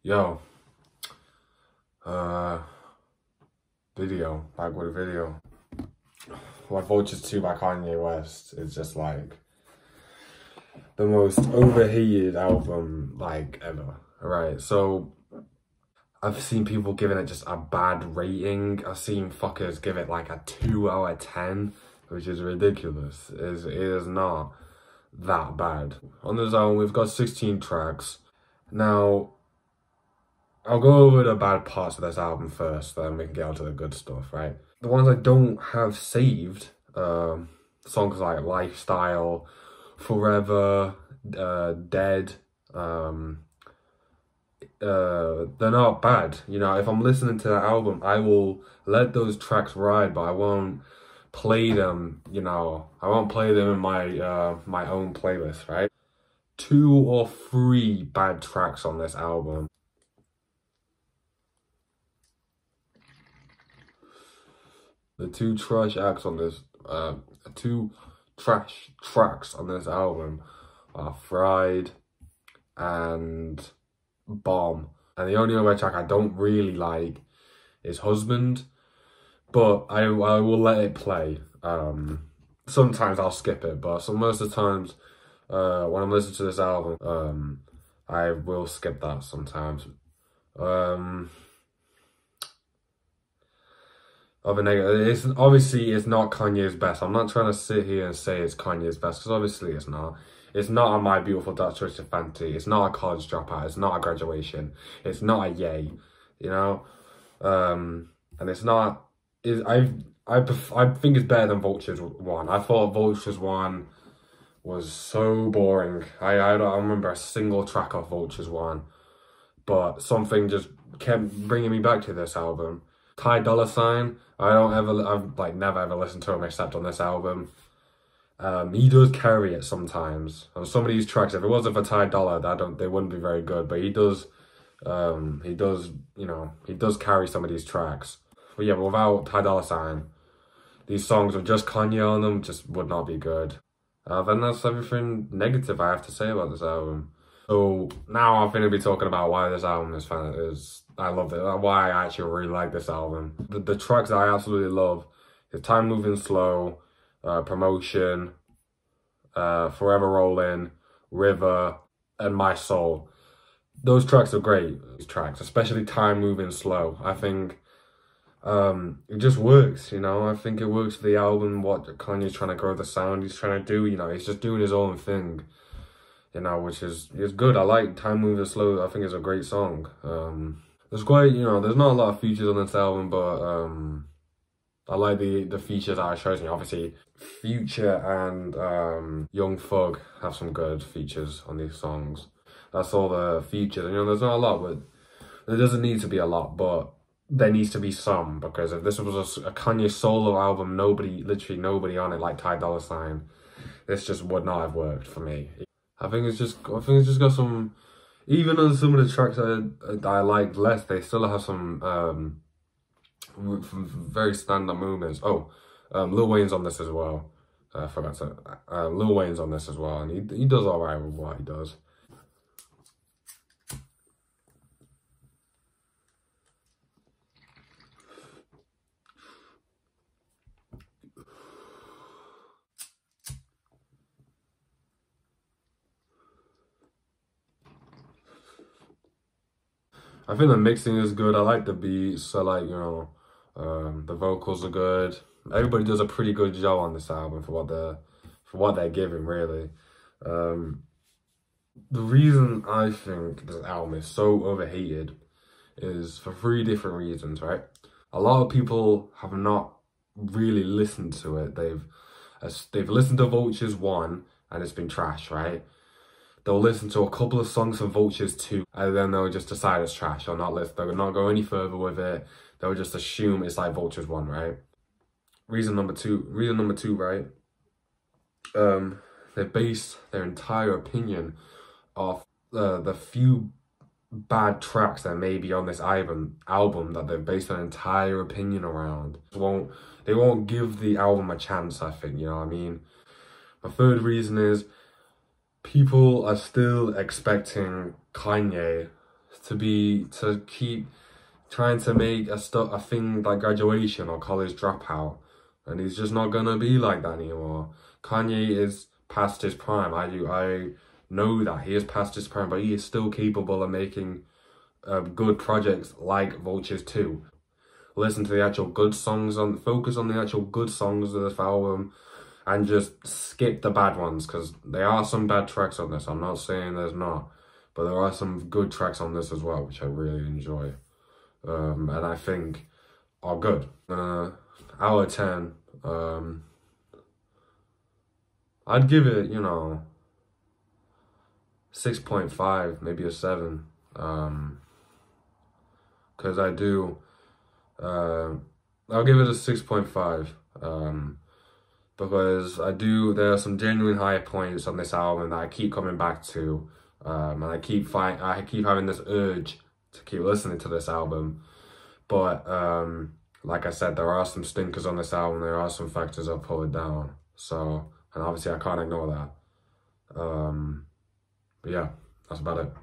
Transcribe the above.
Yo, uh, back with a video. Like Vultures 2 by Kanye West is just like the most overheated album like ever. Alright, so I've seen people giving it just a bad rating. I've seen fuckers give it like a 2 out of 10, which is ridiculous. It is not that bad. On this album, we've got 16 tracks. Now, I'll go over the bad parts of this album first, then we can get on to the good stuff, right? The ones I don't have saved, songs like Lifestyle, Forever, Dead, they're not bad. You know, if I'm listening to that album, I will let those tracks ride, but I won't play them, you know, I won't play them in my my own playlist, right? 2 or 3 bad tracks on this album. The two trash tracks on this album are Fried and Bomb. And the only other track I don't really like is Husband, but I will let it play. Sometimes I'll skip it, but most of the times when I'm listening to this album, I will skip that sometimes. Other negative, it's not Kanye's best. I'm not trying to sit here and say it's Kanye's best, because obviously it's not. It's not a My Beautiful Dark Twisted Fantasy. It's not a College Dropout. It's not a Graduation. It's not a Yay, you know. And it's not. I think it's better than Vultures 1. I thought Vultures 1 was so boring. I don't remember a single track of Vultures 1, but something just kept bringing me back to this album. Ty Dolla $ign, I've like never ever listened to him except on this album. He does carry it sometimes. On some of these tracks, if it wasn't for Ty Dolla, they wouldn't be very good. But he does, you know, he does carry some of these tracks. But yeah, without Ty Dolla $ign, these songs with just Kanye on them just would not be good. Then that's everything negative I have to say about this album. So now I'm going to be talking about why this album I love it, why I actually really like this album. The tracks that I absolutely love is Time Moving Slow, Promotion, Forever Rolling, River, and My Soul. Those tracks are great, these tracks, especially Time Moving Slow. I think it just works, you know. I think it works for the album, what Kanye's trying to grow the sound he's trying to do, you know. He's just doing his own thing, you know, which is good. I like Time Moving Slow. I think it's a great song. There's quite, you know, there's not a lot of features on this album, but I like the features that I chose. Obviously, Future and Young Thug have some good features on these songs. That's all the features. You know, there's not a lot, but there doesn't need to be a lot, but there needs to be some, because if this was a Kanye solo album, literally nobody on it like Ty Dolla $ign, this just would not have worked for me. I think it's just got some, even on some of the tracks that I like less, they still have some very stand-up movements. Oh, Lil Wayne's on this as well. I forgot to. Lil Wayne's on this as well, and he does alright with what he does. I think the mixing is good. I like the beats. I like, you know, the vocals are good. Everybody does a pretty good job on this album for what they're giving, really. The reason I think this album is so overhated is for 3 different reasons, right? A lot of people have not really listened to it. They've listened to Vultures 1 and it's been trash, right? They'll listen to a couple of songs from Vultures 2 and then they'll just decide it's trash. They'll not go any further with it. They'll just assume it's like Vultures 1, right? Reason number two, right? They base their entire opinion off the few bad tracks that may be on this album that they've based their entire opinion around. They won't give the album a chance, I think, you know what I mean? My third reason is people are still expecting Kanye to keep trying to make a thing like graduation or college dropout, and he's just not gonna be like that anymore. Kanye is past his prime. I know that he is past his prime, but he is still capable of making good projects like Vultures 2. Listen to the actual good songs, focus on the actual good songs of this album, and just skip the bad ones, because there are some bad tracks on this. I'm not saying there's not, but there are some good tracks on this as well, which I really enjoy, and I think are good. Out of 10, I'd give it, 6.5, maybe a 7, because I do. I'll give it a 6.5, because there are some genuine high points on this album that I keep coming back to, and I keep having this urge to keep listening to this album. But like I said, there are some stinkers on this album. There are some factors that pull it down. So, and obviously I can't ignore that. But yeah, that's about it.